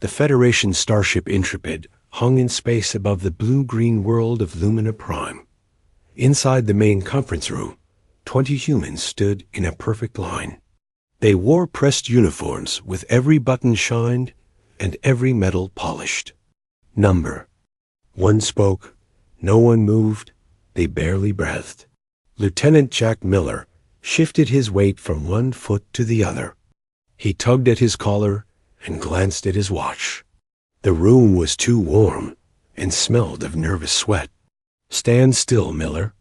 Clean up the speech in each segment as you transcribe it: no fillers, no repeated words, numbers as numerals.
The Federation starship Intrepid hung in space above the blue-green world of Lumina Prime. Inside the main conference room, 20 humans stood in a perfect line. They wore pressed uniforms with every button shined and every metal polished. Number. One spoke. No one moved. They barely breathed. Lieutenant Jack Miller shifted his weight from one foot to the other. He tugged at his collar and glanced at his watch. The room was too warm and smelled of nervous sweat. "Stand still, Miller,"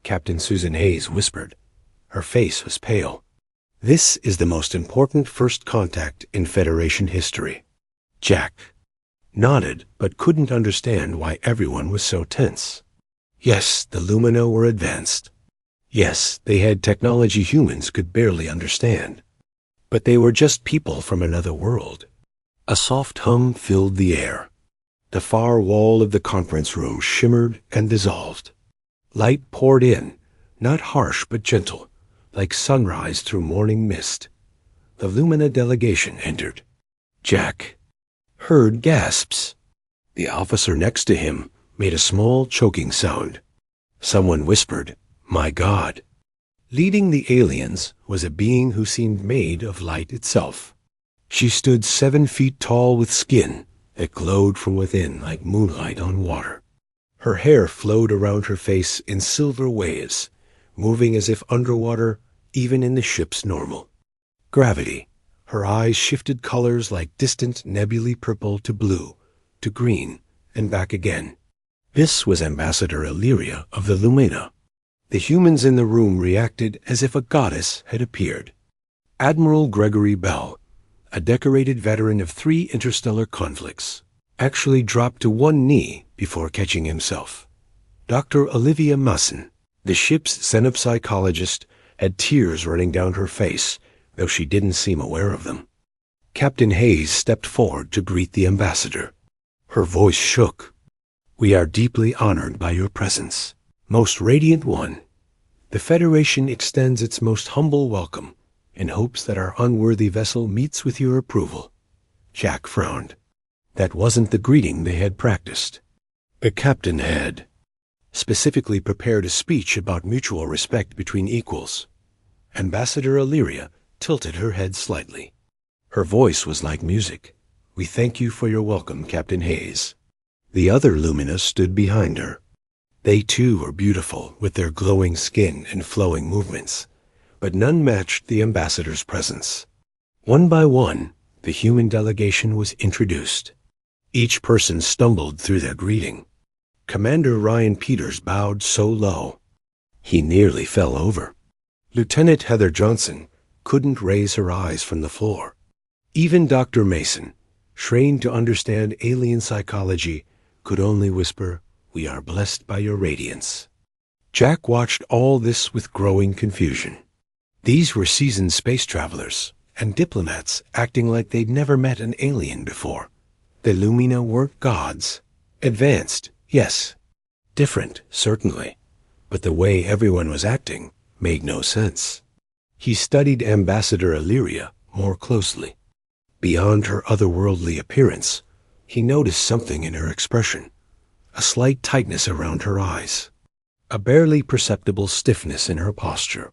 Captain Susan Hayes whispered. Her face was pale. "This is the most important first contact in Federation history." Jack nodded but couldn't understand why everyone was so tense. Yes, the Lumina were advanced. Yes, they had technology humans could barely understand. But they were just people from another world. A soft hum filled the air. The far wall of the conference room shimmered and dissolved. Light poured in, not harsh but gentle, like sunrise through morning mist. The Lumina delegation entered. Jack heard gasps. The officer next to him made a small choking sound. Someone whispered, "My God." Leading the aliens was a being who seemed made of light itself. She stood 7 feet tall with skin that glowed from within like moonlight on water. Her hair flowed around her face in silver waves, moving as if underwater, even in the ship's normal. Gravity. Her eyes shifted colors like distant nebulae purple to blue, to green, and back again. This was Ambassador Illyria of the Lumina. The humans in the room reacted as if a goddess had appeared. Admiral Gregory Bell, a decorated veteran of 3 interstellar conflicts, actually dropped to one knee before catching himself. Dr. Olivia Musson, the ship's xenopsychologist, had tears running down her face, though she didn't seem aware of them. Captain Hayes stepped forward to greet the ambassador. Her voice shook. "We are deeply honored by your presence, most radiant one. The Federation extends its most humble welcome and hopes that our unworthy vessel meets with your approval." Jack frowned. That wasn't the greeting they had practiced. The captain had specifically prepared a speech about mutual respect between equals. Ambassador Illyria tilted her head slightly. Her voice was like music. "We thank you for your welcome, Captain Hayes." The other Lumina stood behind her. They too were beautiful with their glowing skin and flowing movements, but none matched the ambassador's presence. One by one, the human delegation was introduced. Each person stumbled through their greeting. Commander Ryan Peters bowed so low, he nearly fell over. Lieutenant Heather Johnson couldn't raise her eyes from the floor. Even Dr. Mason, trained to understand alien psychology, could only whisper, "We are blessed by your radiance." Jack watched all this with growing confusion. These were seasoned space travelers and diplomats acting like they'd never met an alien before. The Lumina weren't gods. Advanced, yes. Different, certainly. But the way everyone was acting made no sense. He studied Ambassador Illyria more closely. Beyond her otherworldly appearance, he noticed something in her expression. A slight tightness around her eyes. A barely perceptible stiffness in her posture.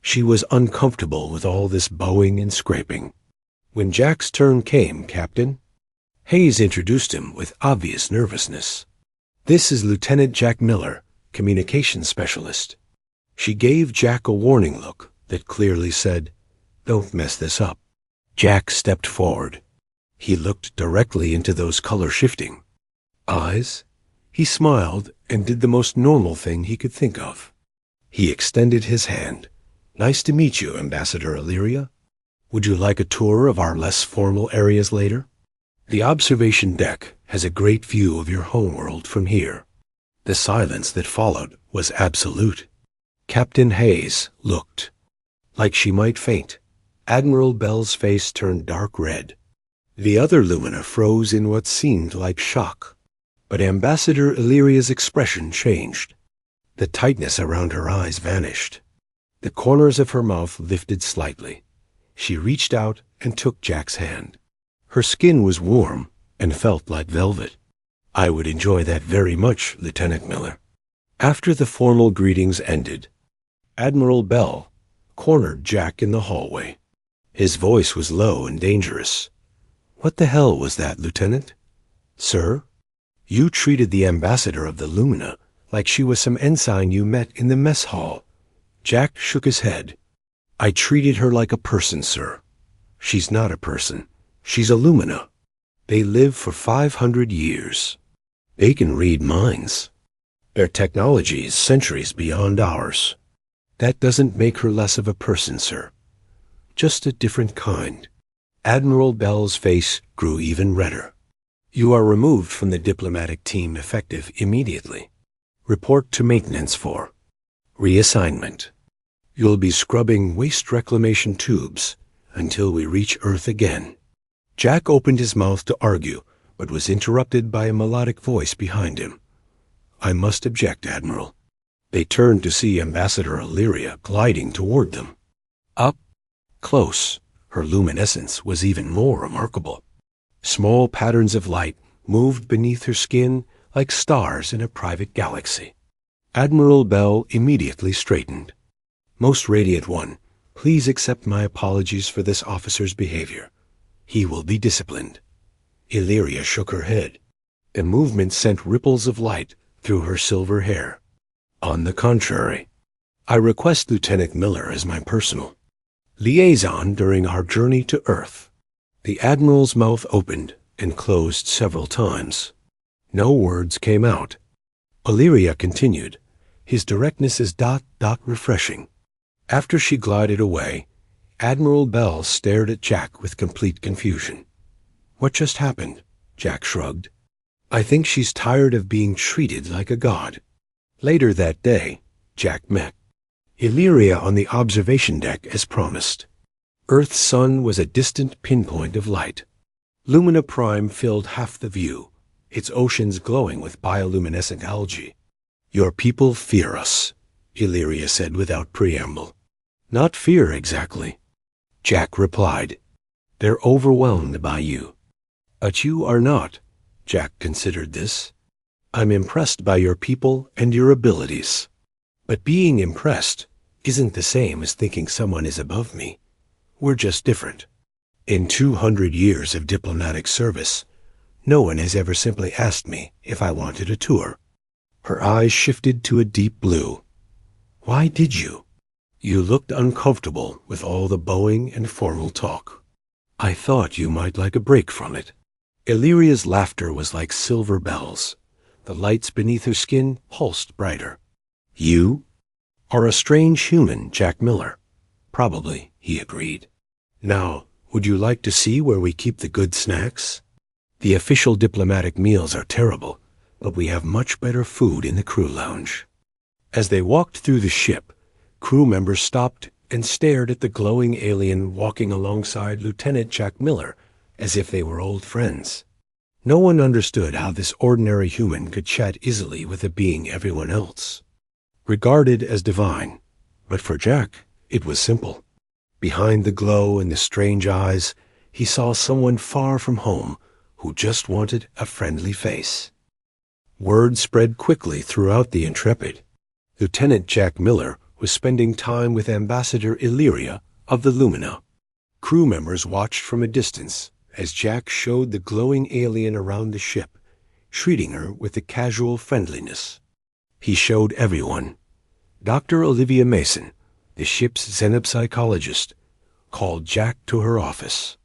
She was uncomfortable with all this bowing and scraping. "When Jack's turn came, Captain," Hayes introduced him with obvious nervousness. "This is Lieutenant Jack Miller, communications specialist." She gave Jack a warning look that clearly said, "Don't mess this up." Jack stepped forward. He looked directly into those color-shifting eyes. He smiled and did the most normal thing he could think of. He extended his hand. "Nice to meet you, Ambassador Illyria. Would you like a tour of our less formal areas later? The observation deck has a great view of your homeworld from here." The silence that followed was absolute. Captain Hayes looked like she might faint. Admiral Bell's face turned dark red. The other Lumina froze in what seemed like shock. But Ambassador Illyria's expression changed. The tightness around her eyes vanished. The corners of her mouth lifted slightly. She reached out and took Jack's hand. Her skin was warm and felt like velvet. I would enjoy that very much, Lieutenant Miller. After the formal greetings ended, Admiral Bell cornered Jack in the hallway. His voice was low and dangerous. What the hell was that, Lieutenant? Sir? You treated the ambassador of the Lumina like she was some ensign you met in the mess hall. Jack shook his head. I treated her like a person, sir. She's not a person. She's a Lumina. They live for 500 years. They can read minds. Their technology is centuries beyond ours. That doesn't make her less of a person, sir. Just a different kind. Admiral Bell's face grew even redder. You are removed from the diplomatic team effective immediately. Report to maintenance for reassignment. You'll be scrubbing waste reclamation tubes until we reach Earth again. Jack opened his mouth to argue, but was interrupted by a melodic voice behind him. I must object, Admiral. They turned to see Ambassador Illyria gliding toward them. Up close, her luminescence was even more remarkable. Small patterns of light moved beneath her skin like stars in a private galaxy. Admiral Bell immediately straightened. Most Radiant One, please accept my apologies for this officer's behavior. He will be disciplined. Illyria shook her head. The movement sent ripples of light through her silver hair. On the contrary, I request Lieutenant Miller as my personal liaison during our journey to Earth. The Admiral's mouth opened and closed several times. No words came out. Illyria continued. His directness is ... refreshing. After she glided away, Admiral Bell stared at Jack with complete confusion. What just happened? Jack shrugged. I think she's tired of being treated like a god. Later that day, Jack met Illyria on the observation deck as promised. Earth's sun was a distant pinpoint of light. Lumina Prime filled half the view, its oceans glowing with bioluminescent algae. Your people fear us, Illyria said without preamble. Not fear exactly, Jack replied. They're overwhelmed by you. But you are not. Jack considered this. I'm impressed by your people and your abilities. But being impressed isn't the same as thinking someone is above me. We're just different. In 200 years of diplomatic service, no one has ever simply asked me if I wanted a tour. Her eyes shifted to a deep blue. Why did you? You looked uncomfortable with all the bowing and formal talk. I thought you might like a break from it. Illyria's laughter was like silver bells. The lights beneath her skin pulsed brighter. You are a strange human, Jack Miller. Probably, he agreed. Now, would you like to see where we keep the good snacks? The official diplomatic meals are terrible, but we have much better food in the crew lounge. As they walked through the ship, crew members stopped and stared at the glowing alien walking alongside Lieutenant Jack Miller as if they were old friends. No one understood how this ordinary human could chat easily with a being everyone else regarded as divine. But for Jack, it was simple. Behind the glow and the strange eyes, he saw someone far from home who just wanted a friendly face. Word spread quickly throughout the Intrepid. Lieutenant Jack Miller was spending time with Ambassador Illyria of the Lumina. Crew members watched from a distance as Jack showed the glowing alien around the ship, treating her with a casual friendliness. He showed everyone. Dr. Olivia Mason, the ship's xenopsychologist, called Jack to her office.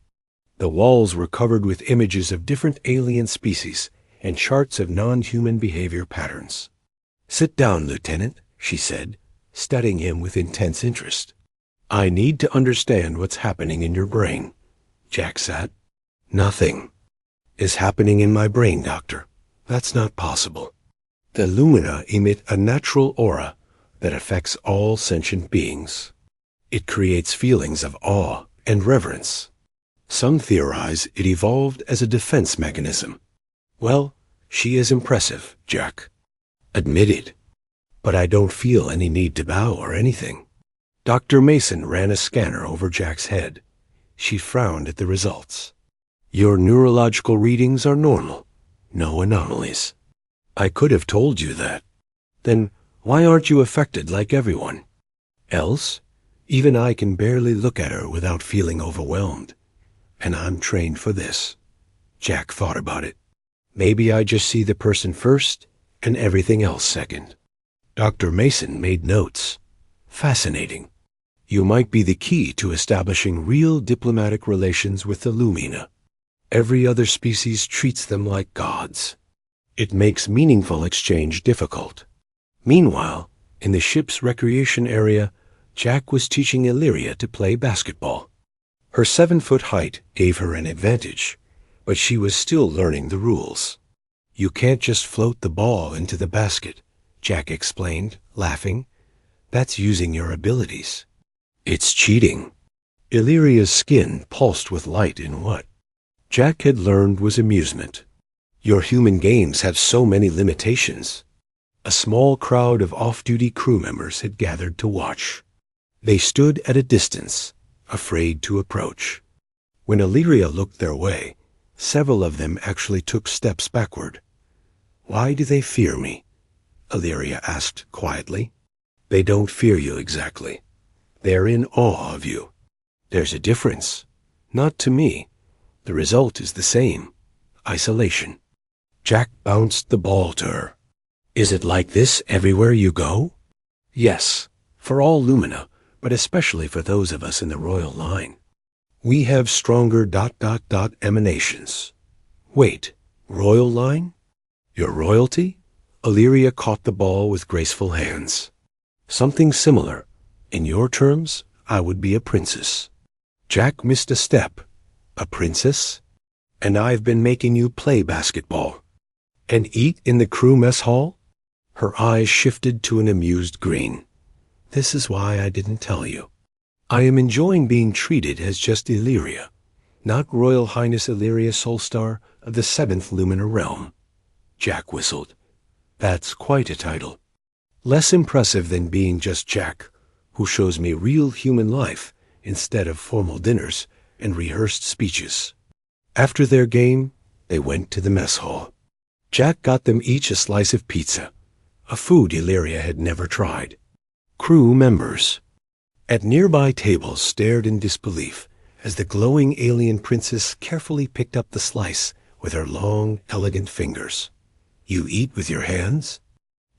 The walls were covered with images of different alien species and charts of non-human behavior patterns. Sit down, Lieutenant, she said, studying him with intense interest. I need to understand what's happening in your brain. Jack sat. Nothing is happening in my brain, Doctor. That's not possible. The Lumina emit a natural aura that affects all sentient beings. It creates feelings of awe and reverence. Some theorize it evolved as a defense mechanism. Well, she is impressive, Jack. Admitted. But I don't feel any need to bow or anything. Dr. Mason ran a scanner over Jack's head. She frowned at the results. Your neurological readings are normal. No anomalies. I could have told you that. Then why aren't you affected like everyone? Else, even I can barely look at her without feeling overwhelmed. And I'm trained for this. Jack thought about it. Maybe I just see the person first and everything else second. Dr. Mason made notes. Fascinating. You might be the key to establishing real diplomatic relations with the Lumina. Every other species treats them like gods. It makes meaningful exchange difficult. Meanwhile, in the ship's recreation area, Jack was teaching Illyria to play basketball. Her 7-foot height gave her an advantage, but she was still learning the rules. You can't just float the ball into the basket, Jack explained, laughing. That's using your abilities. It's cheating. Illyria's skin pulsed with light in what Jack had learned was amusement. Your human games have so many limitations. A small crowd of off-duty crew members had gathered to watch. They stood at a distance, afraid to approach. When Illyria looked their way, several of them actually took steps backward. Why do they fear me? Illyria asked quietly. They don't fear you exactly. They're in awe of you. There's a difference. Not to me. The result is the same. Isolation. Jack bounced the ball to her. Is it like this everywhere you go? Yes, for all Lumina, but especially for those of us in the royal line. We have stronger ... emanations. Wait, royal line? Your royalty? Illyria caught the ball with graceful hands. Something similar. In your terms, I would be a princess. Jack missed a step. A princess? And I've been making you play basketball. And eat in the crew mess hall? Her eyes shifted to an amused grin. This is why I didn't tell you. I am enjoying being treated as just Illyria, not Royal Highness Illyria Solstar of the 7th Luminar Realm. Jack whistled. That's quite a title. Less impressive than being just Jack, who shows me real human life instead of formal dinners and rehearsed speeches. After their game, they went to the mess hall. Jack got them each a slice of pizza, a food Illyria had never tried. Crew members at nearby tables stared in disbelief as the glowing alien princess carefully picked up the slice with her long, elegant fingers. You eat with your hands?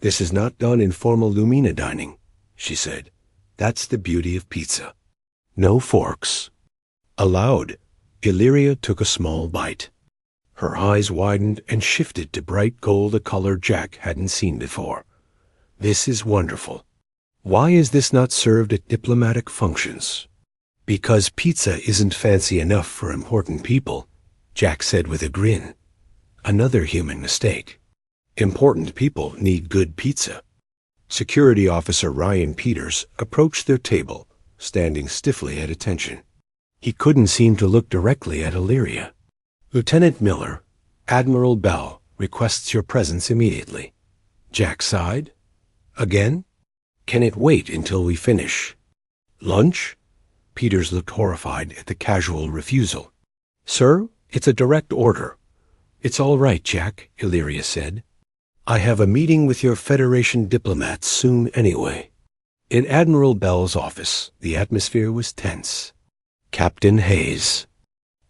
This is not done in formal Lumina dining, she said. That's the beauty of pizza. No forks. Allowed. Illyria took a small bite. Her eyes widened and shifted to bright gold, a color Jack hadn't seen before. This is wonderful. Why is this not served at diplomatic functions? Because pizza isn't fancy enough for important people, Jack said with a grin. Another human mistake. Important people need good pizza. Security Officer Ryan Peters approached their table, standing stiffly at attention. He couldn't seem to look directly at Illyria. Lieutenant Miller, Admiral Bell requests your presence immediately. Jack sighed. Again? Can it wait until we finish? Lunch? Peters looked horrified at the casual refusal. Sir, it's a direct order. It's all right, Jack, Illyria said. I have a meeting with your Federation diplomats soon anyway. In Admiral Bell's office, the atmosphere was tense. Captain Hayes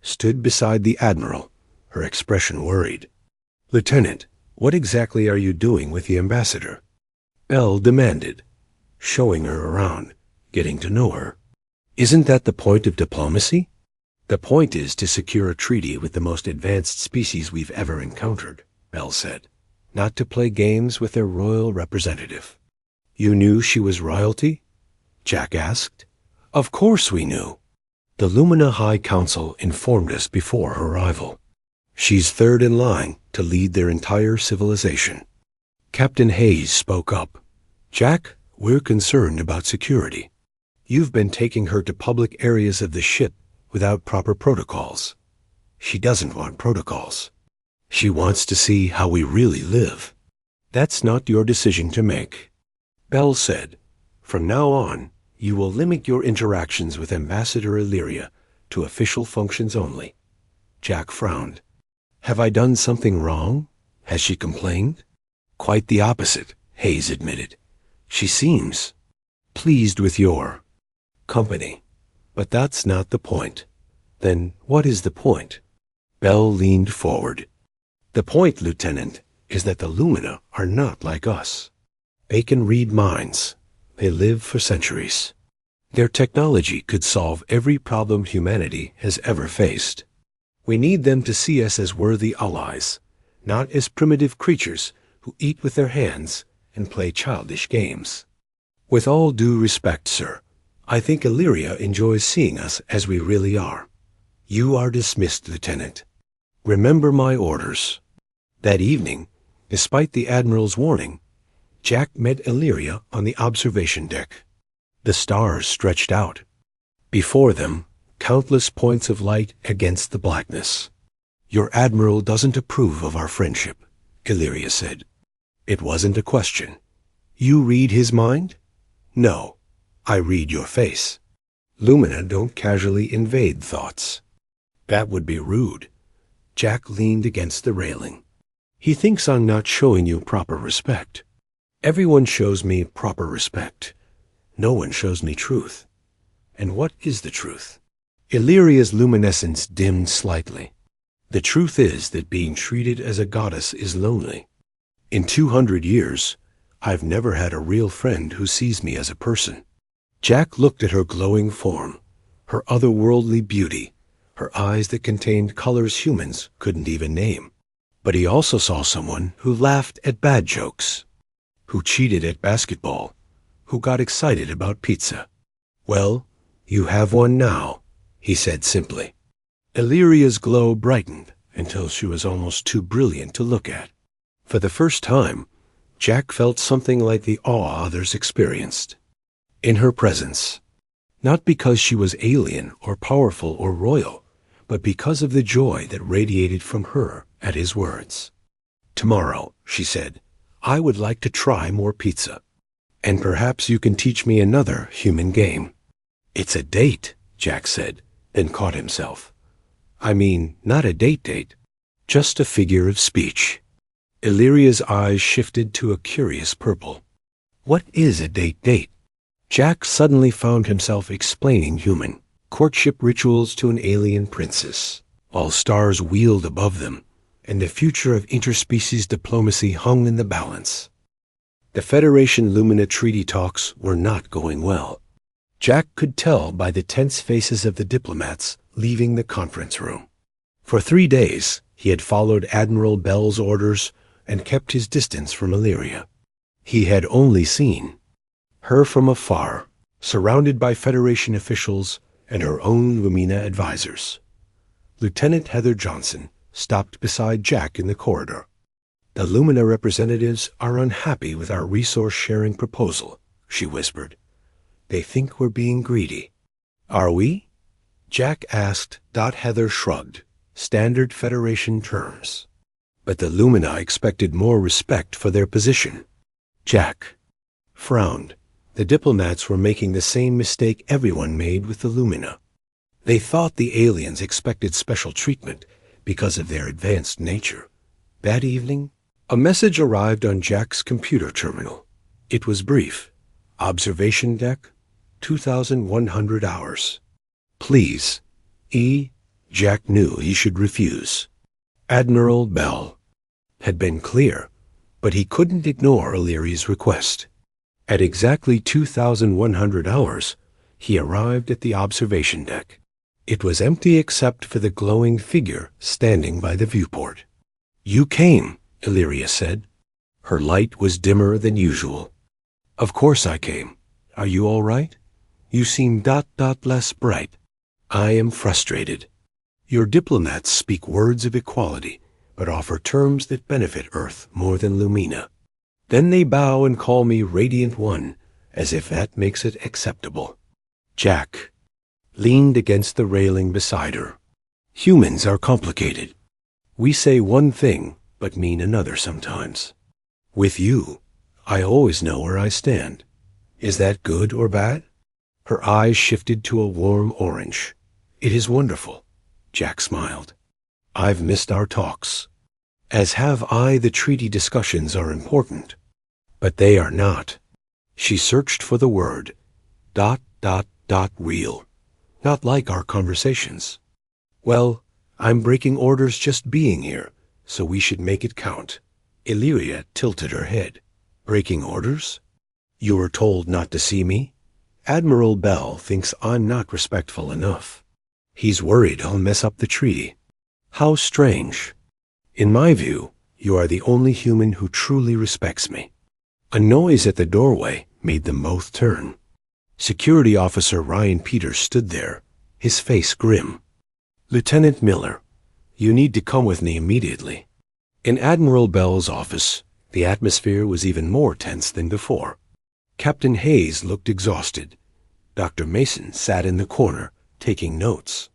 stood beside the Admiral, her expression worried. Lieutenant, what exactly are you doing with the ambassador? Bell demanded, showing her around, getting to know her. Isn't that the point of diplomacy? The point is to secure a treaty with the most advanced species we've ever encountered, Bell said, not to play games with their royal representative. You knew she was royalty? Jack asked. Of course we knew. The Lumina High Council informed us before her arrival. She's third in line to lead their entire civilization. Captain Hayes spoke up. Jack, we're concerned about security. You've been taking her to public areas of the ship without proper protocols. She doesn't want protocols. She wants to see how we really live. That's not your decision to make. Bell said, from now on, you will limit your interactions with Ambassador Illyria to official functions only. Jack frowned. Have I done something wrong? Has she complained? Quite the opposite, Hayes admitted. She seems pleased with your company. But that's not the point. Then what is the point? Bell leaned forward. The point, Lieutenant, is that the Lumina are not like us. They can read minds. They live for centuries. Their technology could solve every problem humanity has ever faced. We need them to see us as worthy allies, not as primitive creatures who eat with their hands and play childish games. With all due respect, sir, I think Illyria enjoys seeing us as we really are. You are dismissed, Lieutenant. Remember my orders. That evening, despite the Admiral's warning, Jack met Illyria on the observation deck. The stars stretched out. Before them, countless points of light against the blackness. Your Admiral doesn't approve of our friendship, Illyria said. It wasn't a question. You read his mind? No, I read your face. Lumina don't casually invade thoughts. That would be rude. Jack leaned against the railing. He thinks I'm not showing you proper respect. Everyone shows me proper respect. No one shows me truth. And what is the truth? Illyria's luminescence dimmed slightly. The truth is that being treated as a goddess is lonely. In 200 years, I've never had a real friend who sees me as a person. Jack looked at her glowing form, her otherworldly beauty, her eyes that contained colors humans couldn't even name. But he also saw someone who laughed at bad jokes, who cheated at basketball, who got excited about pizza. Well, you have one now, he said simply. Illyria's glow brightened until she was almost too brilliant to look at. For the first time, Jack felt something like the awe others experienced. In her presence, not because she was alien or powerful or royal, but because of the joy that radiated from her at his words. Tomorrow, she said, I would like to try more pizza. And perhaps you can teach me another human game. It's a date, Jack said, then caught himself. I mean, not a date, just a figure of speech. Illyria's eyes shifted to a curious purple. What is a date? Jack suddenly found himself explaining human courtship rituals to an alien princess, while stars wheeled above them, and the future of interspecies diplomacy hung in the balance. The Federation Lumina treaty talks were not going well. Jack could tell by the tense faces of the diplomats leaving the conference room. For 3 days, he had followed Admiral Bell's orders and kept his distance from Illyria. He had only seen her from afar, surrounded by Federation officials and her own Lumina advisors. Lieutenant Heather Johnson stopped beside Jack in the corridor. The Lumina representatives are unhappy with our resource-sharing proposal, she whispered. They think we're being greedy. Are we? Jack asked. Heather shrugged. Standard Federation terms. But the Lumina expected more respect for their position. Jack frowned. The diplomats were making the same mistake everyone made with the Lumina. They thought the aliens expected special treatment because of their advanced nature. That evening, a message arrived on Jack's computer terminal. It was brief. Observation deck, 2,100 hours. Please. Jack knew he should refuse. Admiral Bell had been clear, but he couldn't ignore Illyria's request. At exactly 2,100 hours, he arrived at the observation deck. It was empty except for the glowing figure standing by the viewport. You came, Illyria said. Her light was dimmer than usual. Of course I came. Are you all right? You seem less bright. I am frustrated. Your diplomats speak words of equality, but offer terms that benefit Earth more than Lumina. Then they bow and call me Radiant One, as if that makes it acceptable. Jack leaned against the railing beside her. Humans are complicated. We say one thing, but mean another sometimes. With you, I always know where I stand. Is that good or bad? Her eyes shifted to a warm orange. It is wonderful. Jack smiled. I've missed our talks. As have I. The treaty discussions are important, but they are not. She searched for the word, ... real. Not like our conversations. Well, I'm breaking orders just being here, so we should make it count. Illyria tilted her head. Breaking orders? You were told not to see me? Admiral Bell thinks I'm not respectful enough. He's worried I'll mess up the treaty. How strange. In my view, you are the only human who truly respects me. A noise at the doorway made them both turn. Security Officer Ryan Peters stood there, his face grim. Lieutenant Miller, you need to come with me immediately. In Admiral Bell's office, the atmosphere was even more tense than before. Captain Hayes looked exhausted. Dr. Mason sat in the corner, taking notes.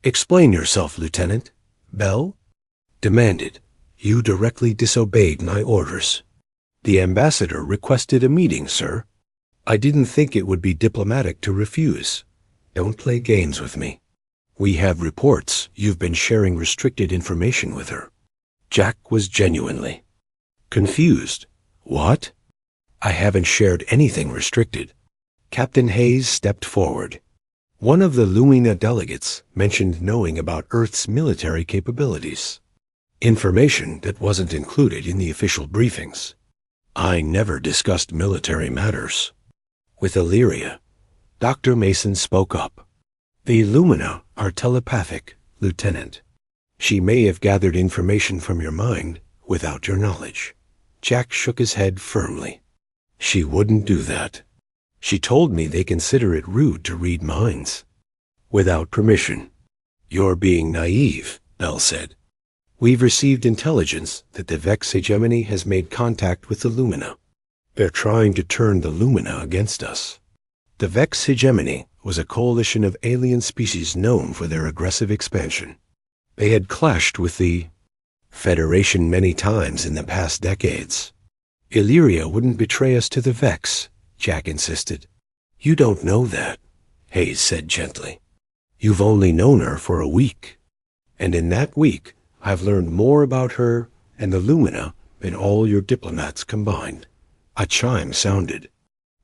Explain yourself, Lieutenant. Bell demanded. You directly disobeyed my orders. The ambassador requested a meeting, sir. I didn't think it would be diplomatic to refuse. Don't play games with me. We have reports you've been sharing restricted information with her. Jack was genuinely confused. What? I haven't shared anything restricted. Captain Hayes stepped forward. One of the Lumina delegates mentioned knowing about Earth's military capabilities. Information that wasn't included in the official briefings. I never discussed military matters. With Illyria, Dr. Mason spoke up. The Lumina are telepathic, Lieutenant. She may have gathered information from your mind without your knowledge. Jack shook his head firmly. She wouldn't do that. She told me they consider it rude to read minds. Without permission. You're being naive, Bell said. We've received intelligence that the Vex hegemony has made contact with the Lumina. They're trying to turn the Lumina against us. The Vex hegemony was a coalition of alien species known for their aggressive expansion. They had clashed with the Federation many times in the past decades. Illyria wouldn't betray us to the Vex, Jack insisted. You don't know that, Hayes said gently. You've only known her for a week. And in that week, I've learned more about her and the Lumina than all your diplomats combined. A chime sounded.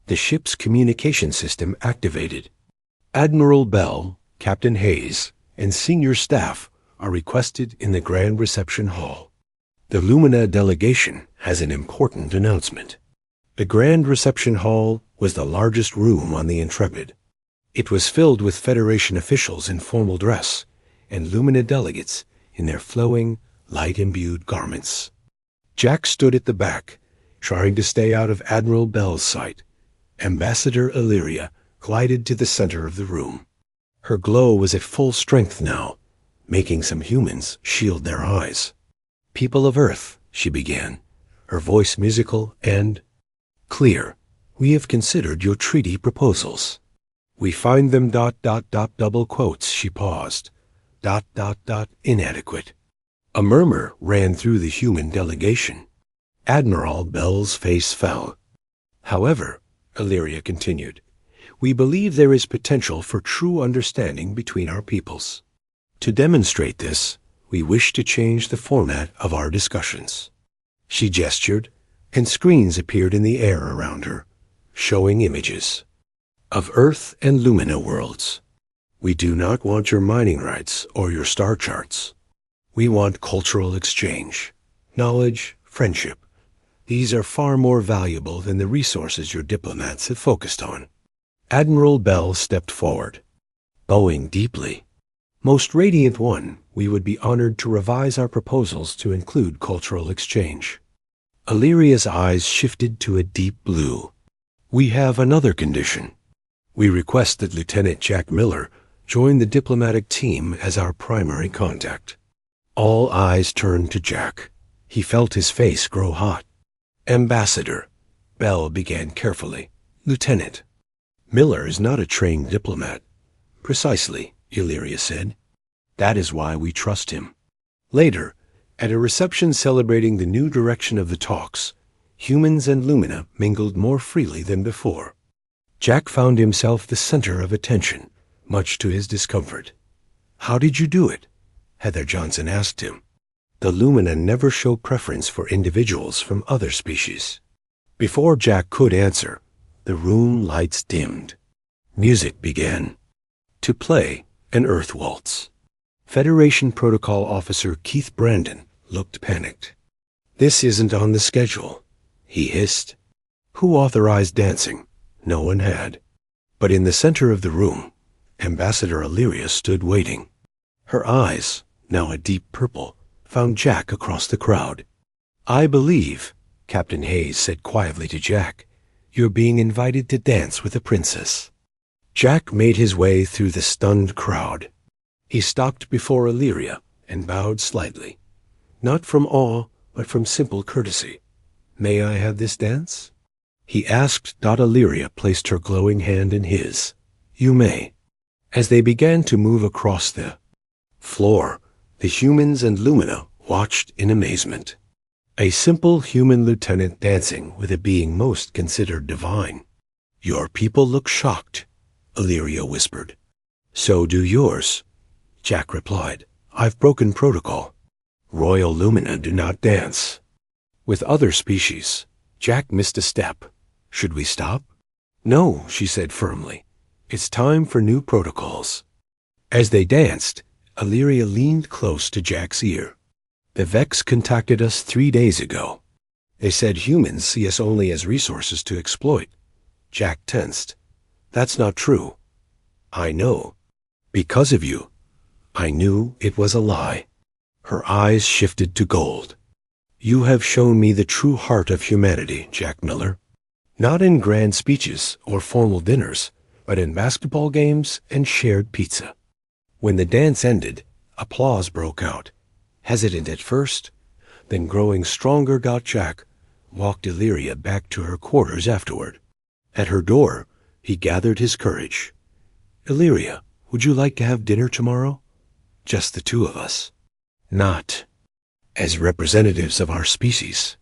The ship's communication system activated. Admiral Bell, Captain Hayes, and senior staff are requested in the Grand Reception Hall. The Lumina delegation has an important announcement. The Grand Reception Hall was the largest room on the Intrepid. It was filled with Federation officials in formal dress and Lumina delegates in their flowing, light-imbued garments. Jack stood at the back, trying to stay out of Admiral Bell's sight. Ambassador Illyria glided to the center of the room. Her glow was at full strength now, making some humans shield their eyes. People of Earth, she began, her voice musical and clear. We have considered your treaty proposals. We find them ... double quotes, she paused. ... inadequate. A murmur ran through the human delegation. Admiral Bell's face fell. However, Illyria continued, we believe there is potential for true understanding between our peoples. To demonstrate this, we wish to change the format of our discussions. She gestured, and screens appeared in the air around her, showing images of Earth and Lumina worlds. We do not want your mining rights or your star charts. We want cultural exchange, knowledge, friendship. These are far more valuable than the resources your diplomats have focused on. Admiral Bell stepped forward, bowing deeply. Most Radiant One, we would be honored to revise our proposals to include cultural exchange. Illyria's eyes shifted to a deep blue. We have another condition. We request that Lieutenant Jack Miller join the diplomatic team as our primary contact. All eyes turned to Jack. He felt his face grow hot. Ambassador, Bell began carefully. Lieutenant, Miller is not a trained diplomat. Precisely, Illyria said. That is why we trust him. Later, at a reception celebrating the new direction of the talks, humans and Lumina mingled more freely than before. Jack found himself the center of attention, much to his discomfort. How did you do it? Heather Johnson asked him. The Lumina never show preference for individuals from other species. Before Jack could answer, the room lights dimmed. Music began. To play an Earth Waltz. Federation Protocol Officer Keith Brandon looked panicked. "This isn't on the schedule," he hissed. Who authorized dancing? No one had. But in the center of the room, Ambassador Illyria stood waiting. Her eyes, now a deep purple, found Jack across the crowd. "I believe," Captain Hayes said quietly to Jack, "you're being invited to dance with a princess." Jack made his way through the stunned crowd. He stopped before Illyria and bowed slightly, not from awe, but from simple courtesy. "May I have this dance?" He asked. Illyria placed her glowing hand in his. "You may." As they began to move across the floor, the humans and Lumina watched in amazement. A simple human lieutenant dancing with a being most considered divine. "Your people look shocked," Illyria whispered. "So do yours," Jack replied. "I've broken protocol. Royal Lumina do not dance with other species." Jack missed a step. "Should we stop?" "No," she said firmly. "It's time for new protocols." As they danced, Illyria leaned close to Jack's ear. "The Vex contacted us 3 days ago. They said humans see us only as resources to exploit." Jack tensed. "That's not true." "I know. Because of you, I knew it was a lie." Her eyes shifted to gold. "You have shown me the true heart of humanity, Jack Miller. Not in grand speeches or formal dinners, but in basketball games and shared pizza." When the dance ended, applause broke out. Hesitant at first, then growing stronger, Jack walked Illyria back to her quarters afterward. At her door, he gathered his courage. "Illyria, would you like to have dinner tomorrow? Just the two of us. Not as representatives of our species,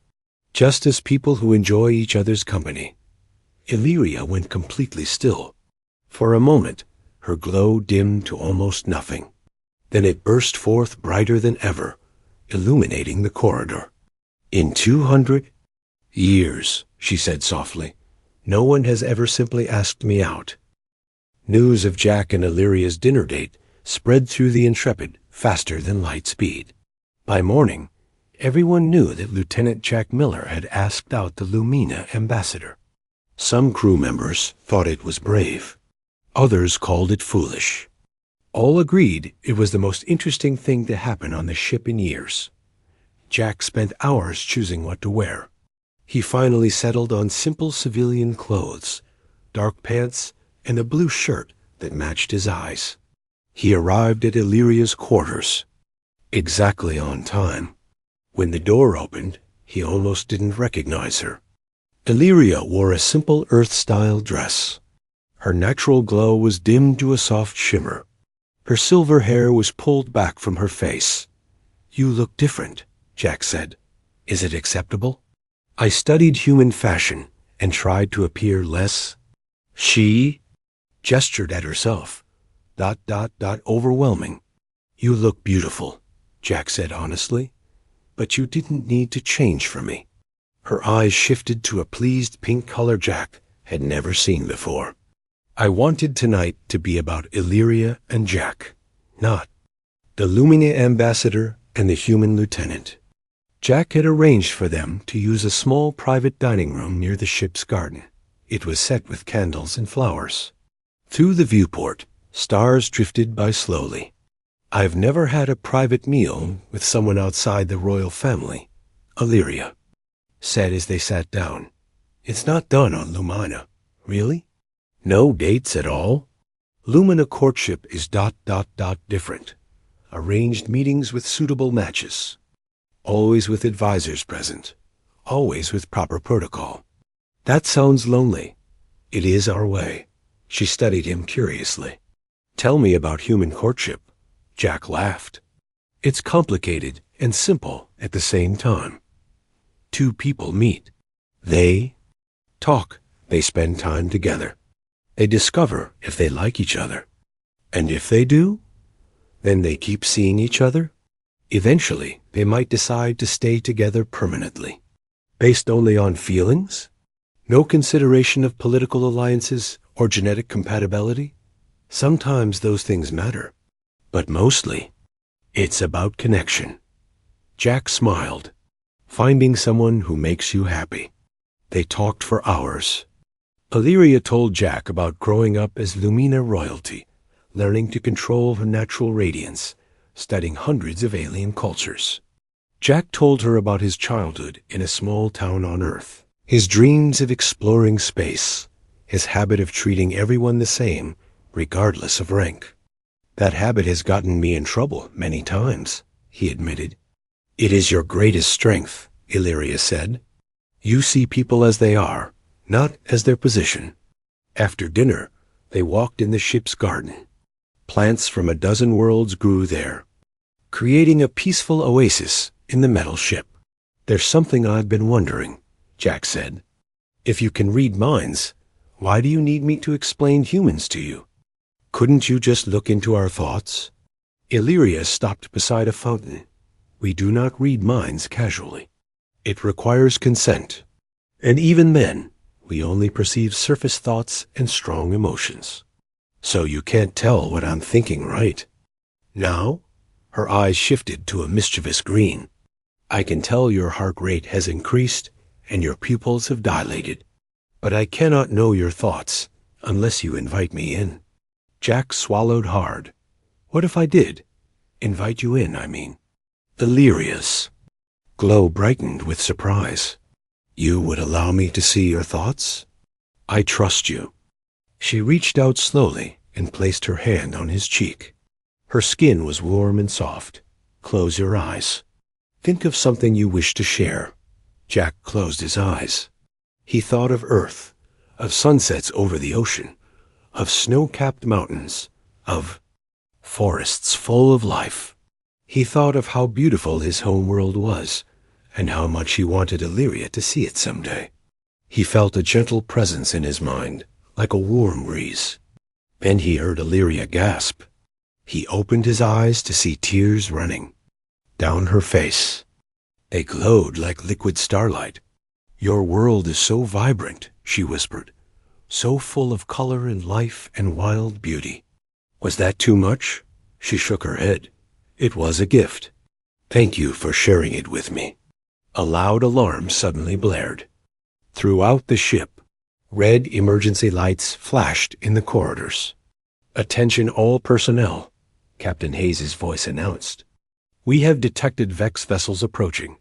just as people who enjoy each other's company." Illyria went completely still. For a moment, her glow dimmed to almost nothing. Then it burst forth brighter than ever, illuminating the corridor. "In 200 years," she said softly, "no one has ever simply asked me out." News of Jack and Illyria's dinner date spread through the Intrepid faster than light speed. By morning, everyone knew that Lieutenant Jack Miller had asked out the Lumina ambassador. Some crew members thought it was brave. Others called it foolish. All agreed it was the most interesting thing to happen on the ship in years. Jack spent hours choosing what to wear. He finally settled on simple civilian clothes, dark pants, and a blue shirt that matched his eyes. He arrived at Illyria's quarters exactly on time. When the door opened, he almost didn't recognize her. Illyria wore a simple Earth-style dress. Her natural glow was dimmed to a soft shimmer. Her silver hair was pulled back from her face. "You look different," Jack said. "Is it acceptable?" "I studied human fashion and tried to appear less." She gestured at herself. Overwhelming. "You look beautiful," Jack said honestly, "but you didn't need to change for me." Her eyes shifted to a pleased pink color Jack had never seen before. "I wanted tonight to be about Illyria and Jack, not the Lumina ambassador and the human lieutenant." Jack had arranged for them to use a small private dining room near the ship's garden. It was set with candles and flowers. Through the viewport, stars drifted by slowly. "I've never had a private meal with someone outside the royal family," Illyria said as they sat down. "It's not done on Lumina." "Really? No dates at all?" "Lumina courtship is different. Arranged meetings with suitable matches. Always with advisors present. Always with proper protocol." "That sounds lonely." "It is our way." She studied him curiously. "Tell me about human courtship." Jack laughed. "It's complicated and simple at the same time. Two people meet. They talk. They spend time together. They discover if they like each other. And if they do, Then they keep seeing each other? Eventually, they might decide to stay together permanently. Based only on feelings? No consideration of political alliances or genetic compatibility? Sometimes those things matter, but mostly, it's about connection. Jack smiled. Finding someone who makes you happy. They talked for hours. Illyria told Jack about growing up as Lumina royalty, learning to control her natural radiance, studying hundreds of alien cultures. Jack told her about his childhood in a small town on Earth, his dreams of exploring space, his habit of treating everyone the same, regardless of rank. That habit has gotten me in trouble many times, he admitted. It is your greatest strength, Illyria said. You see people as they are, not as their position. After dinner, they walked in the ship's garden. Plants from a dozen worlds grew there, creating a peaceful oasis in the metal ship. There's something I've been wondering, Jack said. If you can read minds, why do you need me to explain humans to you? Couldn't you just look into our thoughts? Illyria stopped beside a fountain. We do not read minds casually. It requires consent. And even then, we only perceive surface thoughts and strong emotions. So you can't tell what I'm thinking, right? Now, her eyes shifted to a mischievous green. I can tell your heart rate has increased and your pupils have dilated. But I cannot know your thoughts unless you invite me in. Jack swallowed hard. What if I did? Invite you in, I mean. Illyria's glow brightened with surprise. You would allow me to see your thoughts? I trust you. She reached out slowly and placed her hand on his cheek. Her skin was warm and soft. Close your eyes. Think of something you wish to share. Jack closed his eyes. He thought of Earth, of sunsets over the ocean, of snow-capped mountains, of forests full of life. He thought of how beautiful his homeworld was, and how much he wanted Illyria to see it someday. He felt a gentle presence in his mind, like a warm breeze. Then he heard Illyria gasp. He opened his eyes to see tears running down her face. They glowed like liquid starlight. Your world is so vibrant, she whispered, so full of color and life and wild beauty. Was that too much? She shook her head. It was a gift. Thank you for sharing it with me. A loud alarm suddenly blared. Throughout the ship, red emergency lights flashed in the corridors. Attention all personnel, Captain Hayes' voice announced. We have detected Vex vessels approaching.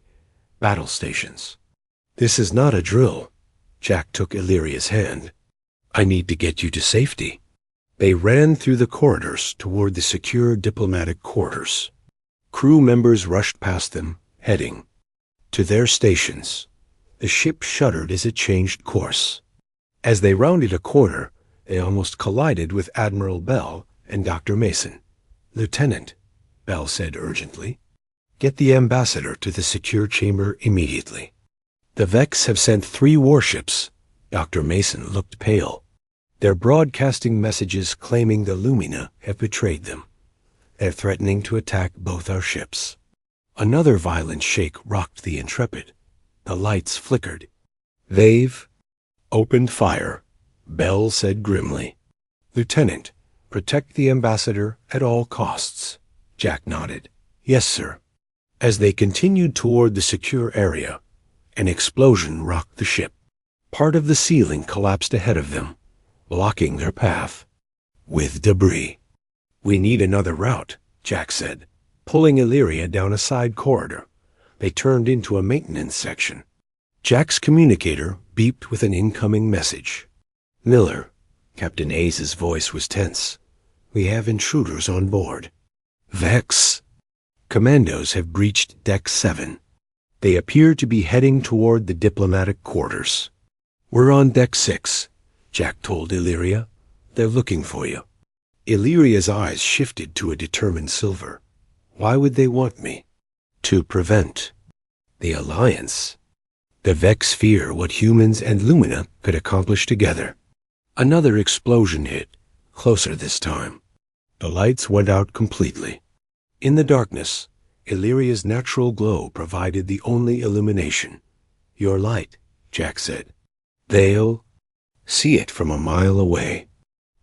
Battle stations. This is not a drill. Jack took Illyria's hand. I need to get you to safety. They ran through the corridors toward the secure diplomatic quarters. Crew members rushed past them, heading to their stations. The ship shuddered as it changed course. As they rounded a corner, they almost collided with Admiral Bell and Dr. Mason. Lieutenant, Bell said urgently, get the ambassador to the secure chamber immediately. The Vex have sent 3 warships. Dr. Mason looked pale. They're broadcasting messages claiming the Lumina have betrayed them. They're threatening to attack both our ships. Another violent shake rocked the Intrepid. The lights flickered. They've opened fire, Bell said grimly. Lieutenant, protect the ambassador at all costs. Jack nodded. Yes, sir. As they continued toward the secure area, an explosion rocked the ship. Part of the ceiling collapsed ahead of them, blocking their path with debris. We need another route, Jack said, pulling Illyria down a side corridor. They turned into a maintenance section. Jack's communicator beeped with an incoming message. Miller, Captain Hayes' voice was tense. We have intruders on board. Vex. Commandos have breached Deck 7. They appear to be heading toward the diplomatic quarters. We're on Deck 6, Jack told Illyria. They're looking for you. Illyria's eyes shifted to a determined silver. Why would they want me? To prevent the alliance. The Vex fear what humans and Lumina could accomplish together. Another explosion hit, closer this time. The lights went out completely. In the darkness, Illyria's natural glow provided the only illumination. "Your light," Jack said. "They'll see it from a mile away."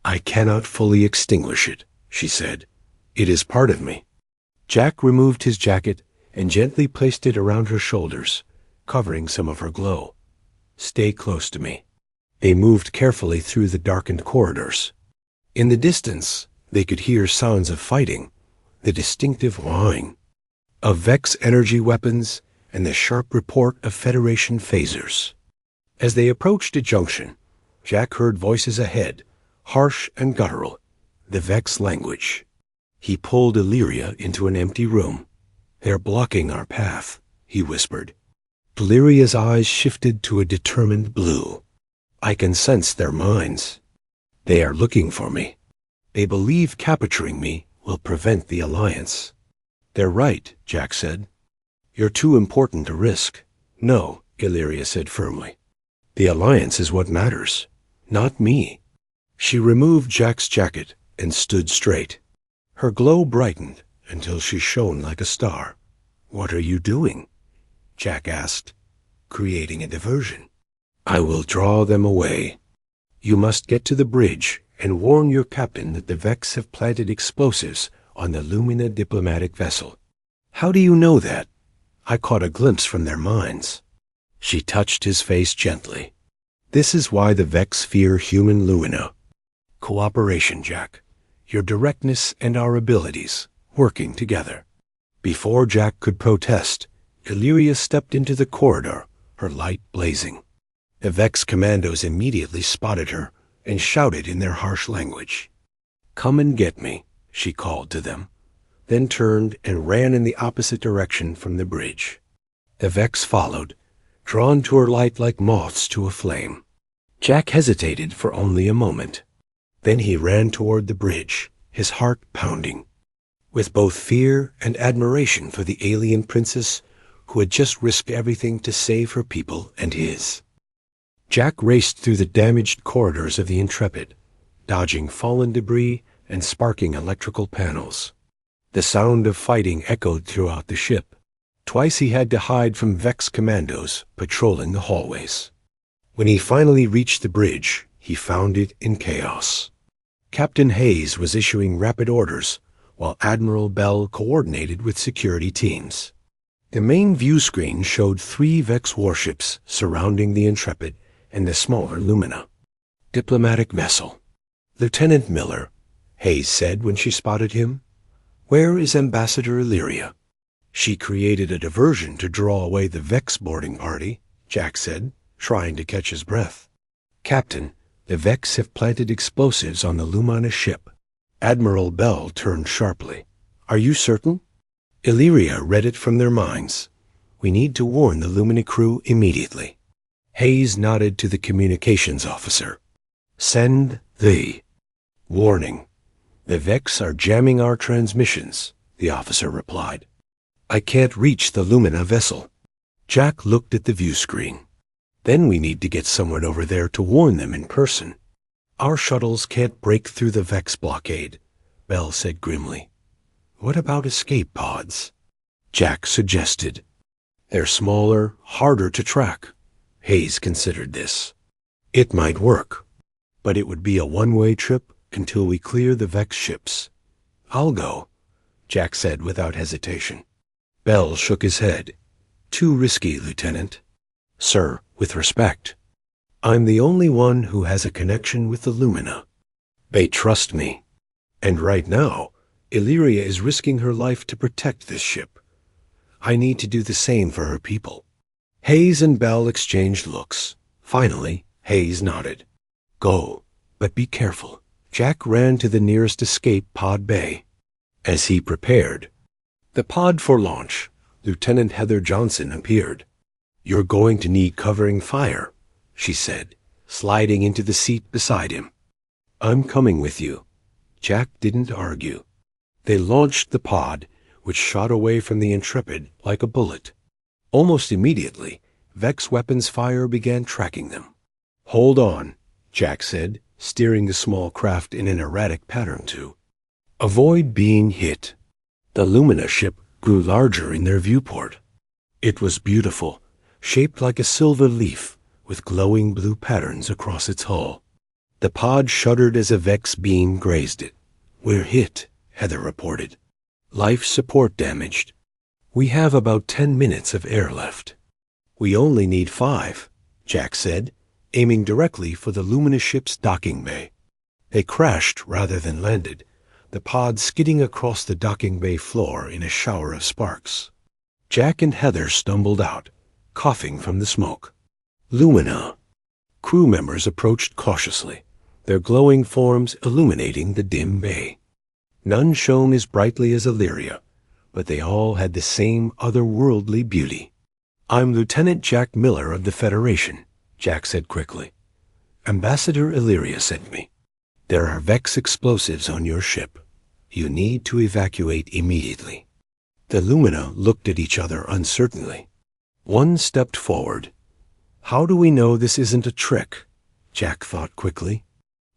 "I cannot fully extinguish it," she said. "It is part of me." Jack removed his jacket and gently placed it around her shoulders, covering some of her glow. "Stay close to me." They moved carefully through the darkened corridors. In the distance, they could hear sounds of fighting, the distinctive whine of Vex energy weapons and the sharp report of Federation phasers. As they approached a junction, Jack heard voices ahead, harsh and guttural, the Vex language. He pulled Illyria into an empty room. "They're blocking our path," he whispered. Illyria's eyes shifted to a determined blue. "I can sense their minds. They are looking for me. They believe capturing me will prevent the Alliance." "They're right," Jack said. "You're too important to risk." "No," Illyria said firmly. "The Alliance is what matters, not me." She removed Jack's jacket and stood straight. Her glow brightened until she shone like a star. "What are you doing?" Jack asked. "Creating a diversion. I will draw them away. You must get to the bridge and warn your captain that the Vex have planted explosives on the Lumina diplomatic vessel." "How do you know that?" "I caught a glimpse from their minds." She touched his face gently. "This is why the Vex fear human Lumina. Cooperation, Jack. Your directness and our abilities, working together." Before Jack could protest, Illyria stepped into the corridor, her light blazing. The Vex commandos immediately spotted her and shouted in their harsh language. "Come and get me," she called to them, then turned and ran in the opposite direction from the bridge. The Vex followed, drawn to her light like moths to a flame. Jack hesitated for only a moment. Then he ran toward the bridge, his heart pounding, with both fear and admiration for the alien princess who had just risked everything to save her people and his. Jack raced through the damaged corridors of the Intrepid, dodging fallen debris and sparking electrical panels. The sound of fighting echoed throughout the ship. Twice he had to hide from Vex commandos patrolling the hallways. When he finally reached the bridge, he found it in chaos. Captain Hayes was issuing rapid orders, while Admiral Bell coordinated with security teams. The main view screen showed 3 Vex warships surrounding the Intrepid and the smaller Lumina. "Diplomatic vessel. Lieutenant Miller," Hayes said when she spotted him. "Where is Ambassador Illyria?" "She created a diversion to draw away the Vex boarding party," Jack said, trying to catch his breath. "Captain, the Vex have planted explosives on the Lumina ship." Admiral Bell turned sharply. "Are you certain?" "Illyria read it from their minds. We need to warn the Lumina crew immediately." Hayes nodded to the communications officer. "Send the warning. The Vex are jamming our transmissions," the officer replied. "I can't reach the Lumina vessel." Jack looked at the view screen. "Then we need to get someone over there to warn them in person." "Our shuttles can't break through the Vex blockade," Bell said grimly. "What about escape pods?" Jack suggested. "They're smaller, harder to track." Hayes considered this. "It might work, but it would be a one-way trip until we clear the Vex ships." "I'll go," Jack said without hesitation. Bell shook his head. "Too risky, Lieutenant." "Sir, with respect, I'm the only one who has a connection with the Lumina. They trust me. And right now, Illyria is risking her life to protect this ship. I need to do the same for her people." Hayes and Bell exchanged looks. Finally, Hayes nodded. "Go, but be careful." Jack ran to the nearest escape pod bay. As he prepared the pod for launch, Lieutenant Heather Johnson appeared. "You're going to need covering fire," she said, sliding into the seat beside him. "I'm coming with you." Jack didn't argue. They launched the pod, which shot away from the Intrepid like a bullet. Almost immediately, Vex weapons fire began tracking them. "Hold on," Jack said, steering the small craft in an erratic pattern to avoid being hit. The Lumina ship grew larger in their viewport. It was beautiful, shaped like a silver leaf, with glowing blue patterns across its hull. The pod shuddered as a Vex beam grazed it. "We're hit," Heather reported. "Life support damaged. We have about 10 minutes of air left." "We only need 5, Jack said, aiming directly for the Lumina ship's docking bay. They crashed rather than landed, the pod skidding across the docking bay floor in a shower of sparks. Jack and Heather stumbled out, coughing from the smoke. "Lumina." Crew members approached cautiously, their glowing forms illuminating the dim bay. None shone as brightly as Illyria, but they all had the same otherworldly beauty. "I'm Lieutenant Jack Miller of the Federation," Jack said quickly. "Ambassador Illyria sent me. There are Vex explosives on your ship. You need to evacuate immediately." The Lumina looked at each other uncertainly. One stepped forward. "How do we know this isn't a trick?" Jack thought quickly.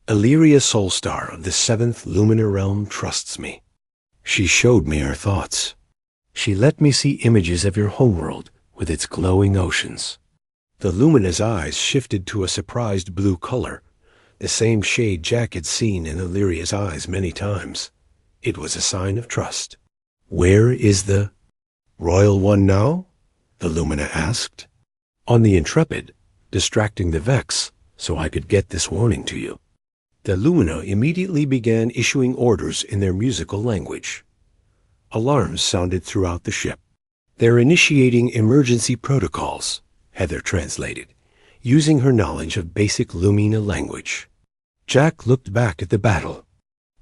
"Illyria Soulstar of the 7th Lumina Realm trusts me. She showed me her thoughts. She let me see images of your homeworld with its glowing oceans." The Lumina's eyes shifted to a surprised blue color, the same shade Jack had seen in Illyria's eyes many times. It was a sign of trust. "Where is the Royal One now?" the Lumina asked. "On the Intrepid, distracting the Vex, so I could get this warning to you." The Lumina immediately began issuing orders in their musical language. Alarms sounded throughout the ship. "They're initiating emergency protocols," Heather translated, using her knowledge of basic Lumina language. Jack looked back at the battle,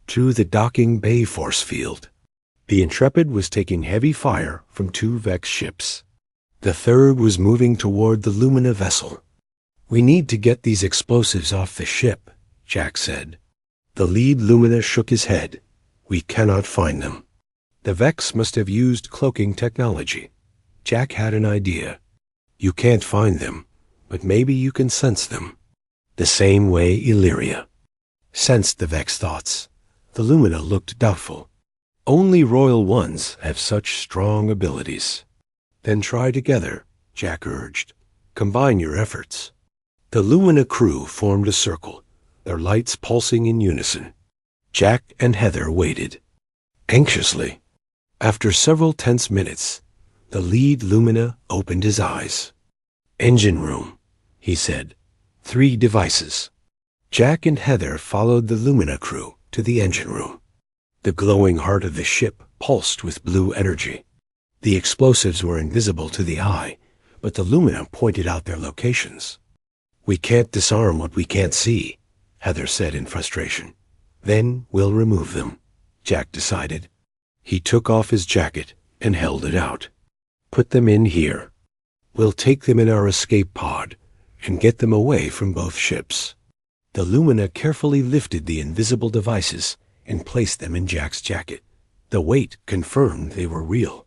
to the docking bay force field. The Intrepid was taking heavy fire from 2 Vex ships. The third was moving toward the Lumina vessel. "We need to get these explosives off the ship," Jack said. The lead Lumina shook his head. "We cannot find them." The Vex must have used cloaking technology. Jack had an idea. "You can't find them, but maybe you can sense them." The same way Illyria sensed the Vex thoughts. The Lumina looked doubtful. "Only Royal Ones have such strong abilities." "Then try together," Jack urged. "Combine your efforts." The Lumina crew formed a circle, their lights pulsing in unison. Jack and Heather waited, anxiously. After several tense minutes, the lead Lumina opened his eyes. "Engine room," he said. 3 devices. Jack and Heather followed the Lumina crew to the engine room. The glowing heart of the ship pulsed with blue energy. The explosives were invisible to the eye, but the Lumina pointed out their locations. "We can't disarm what we can't see," Heather said in frustration. "Then we'll remove them," Jack decided. He took off his jacket and held it out. "Put them in here. We'll take them in our escape pod and get them away from both ships." The Lumina carefully lifted the invisible devices and placed them in Jack's jacket. The weight confirmed they were real.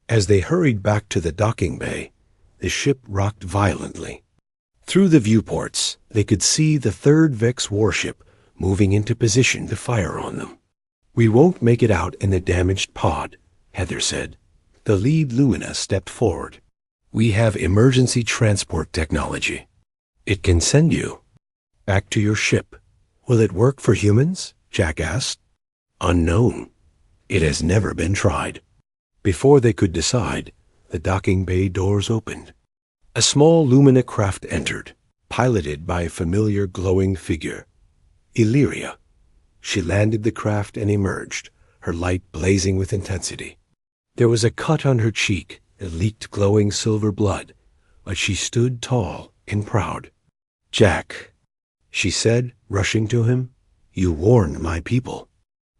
As they hurried back to the docking bay, the ship rocked violently. Through the viewports, they could see the 3rd Vex warship moving into position to fire on them. "We won't make it out in the damaged pod," Heather said. The lead Lumina stepped forward. "We have emergency transport technology. It can send you back to your ship." "Will it work for humans?" Jack asked. "Unknown. It has never been tried." Before they could decide, the docking bay doors opened. A small Lumina craft entered, piloted by a familiar glowing figure. Illyria. She landed the craft and emerged, her light blazing with intensity. There was a cut on her cheek that leaked glowing silver blood, but she stood tall and proud. "Jack," she said, rushing to him, "you warned my people.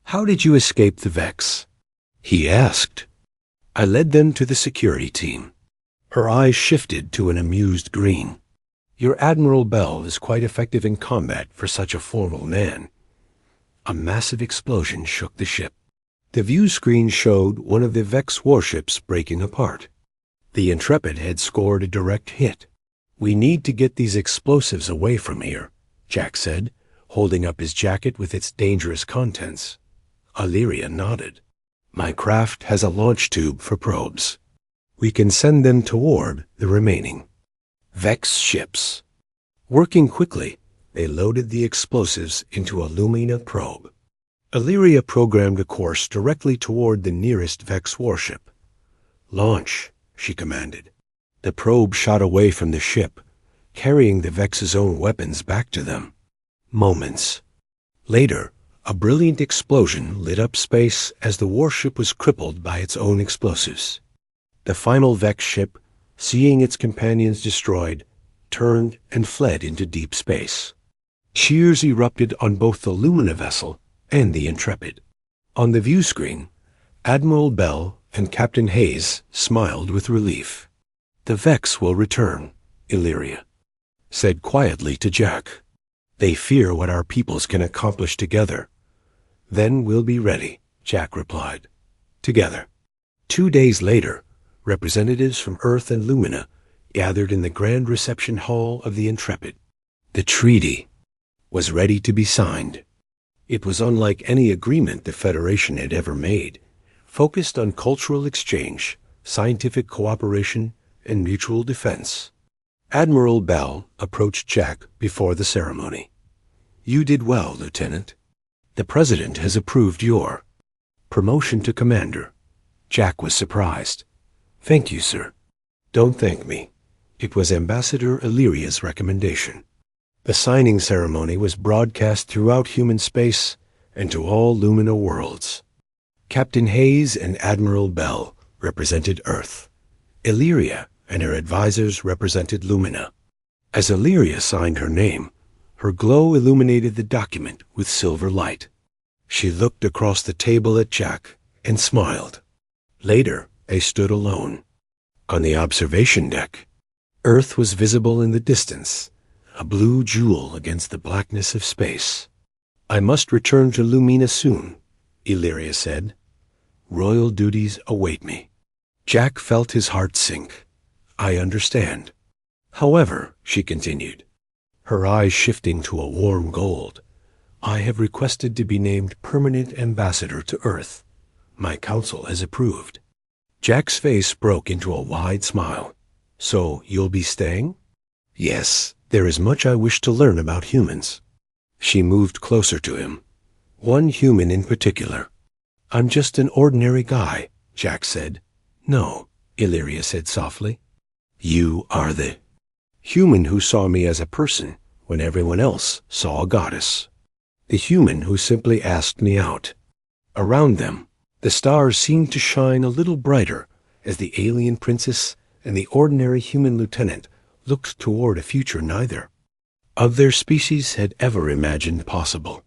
How did you escape the Vex?" He asked. "I led them to the security team." Her eyes shifted to an amused green. "Your Admiral Bell is quite effective in combat for such a formal man." A massive explosion shook the ship. The view screen showed one of the Vex warships breaking apart. The Intrepid had scored a direct hit. "We need to get these explosives away from here," Jack said, holding up his jacket with its dangerous contents. Illyria nodded. My craft has a launch tube for probes. We can send them toward the remaining Vex ships. Working quickly, they loaded the explosives into a Lumina probe. Illyria programmed a course directly toward the nearest Vex warship. Launch, she commanded. The probe shot away from the ship, carrying the Vex's own weapons back to them. Moments later, a brilliant explosion lit up space as the warship was crippled by its own explosives. The final Vex ship, seeing its companions destroyed, turned and fled into deep space. Cheers erupted on both the Lumina vessel and the Intrepid. On the view screen, Admiral Bell and Captain Hayes smiled with relief. The Vex will return, Illyria said quietly to Jack. They fear what our peoples can accomplish together. Then we'll be ready, Jack replied. Together. 2 days later, representatives from Earth and Lumina gathered in the grand reception hall of the Intrepid. The treaty was ready to be signed. It was unlike any agreement the Federation had ever made, focused on cultural exchange, scientific cooperation, and mutual defense. Admiral Bell approached Jack before the ceremony. You did well, Lieutenant. The President has approved your promotion to Commander. Jack was surprised. Thank you, sir. Don't thank me. It was Ambassador Illyria's recommendation. The signing ceremony was broadcast throughout human space and to all Lumina worlds. Captain Hayes and Admiral Bell represented Earth. Illyria and her advisors represented Lumina. As Illyria signed her name, her glow illuminated the document with silver light. She looked across the table at Jack and smiled. Later, they stood alone. On the observation deck, Earth was visible in the distance, a blue jewel against the blackness of space. I must return to Lumina soon, Illyria said. Royal duties await me. Jack felt his heart sink. I understand. However, she continued, her eyes shifting to a warm gold, I have requested to be named permanent ambassador to Earth. My council has approved. Jack's face broke into a wide smile. So you'll be staying? Yes, there is much I wish to learn about humans. She moved closer to him. One human in particular. I'm just an ordinary guy, Jack said. No, Illyria said softly. You are the human who saw me as a person when everyone else saw a goddess. The human who simply asked me out. Around them, the stars seemed to shine a little brighter as the alien princess and the ordinary human lieutenant looked toward a future neither of their species had ever imagined possible.